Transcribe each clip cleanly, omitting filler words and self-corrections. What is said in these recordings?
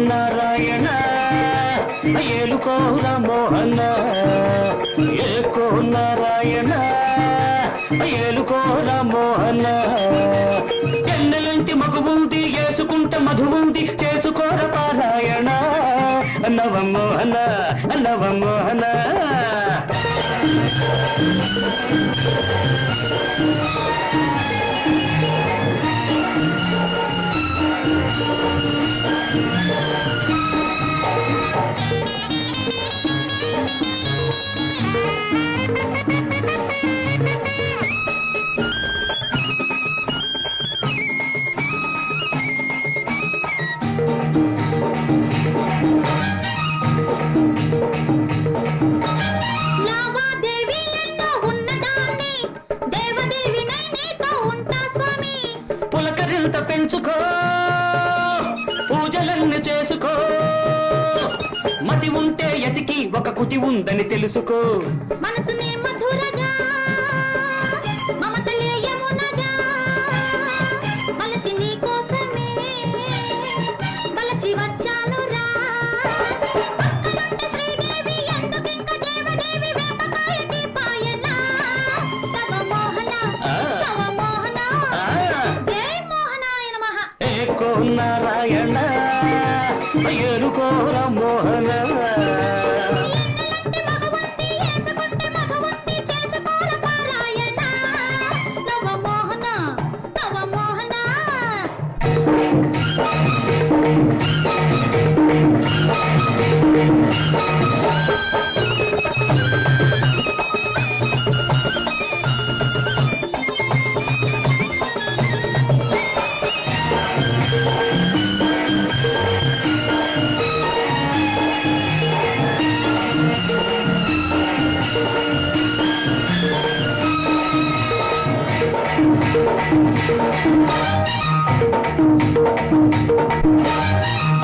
నారాయణ ఏలుకో రామోహన ఏకో నారాయణ ఏలుకో రామోహన ఎన్నెలంటి మగువుంది చేసుకుంటే మధువుంది చేసుకోర పారాయణ నవమోహన నవమోహన పెంచుకో పూజలన్నీ చేసుకో మతి ఉంటే ఎతికి ఒక కుతి ఉందని తెలుసుకో మనసునే మధురగా మమతలే యమునగా మలచి నీ కోసమే మలచి వచ్చాను రా శ్రీదేవి ఎందుకింక దేవదేవి వేపకాయ దీపాయన నవమోహన నవమోహన జై మోహనాయ నమః ఏకో నారాయణ ఏలుకో రామోహన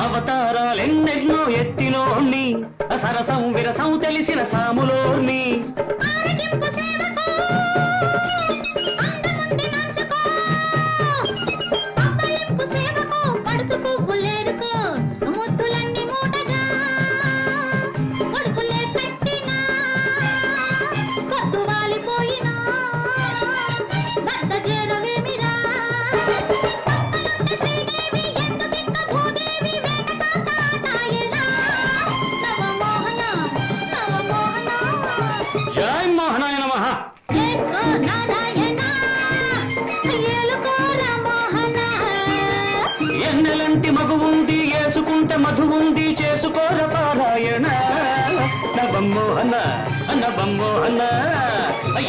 అవతారాలెన్నెన్నో ఎత్తినోణ్ణి సరసం విరసం తెలిసిన సాములోని జై మోహనాయ నమః ఎన్నెలంటి మగువుంది చేసుకుంటే మధువుంది చేసుకోర పారాయణ నవమోహన నవమోహన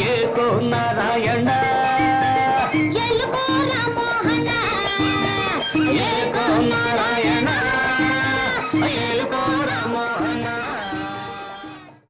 ఏకో నారాయణ ఏకో నారాయణ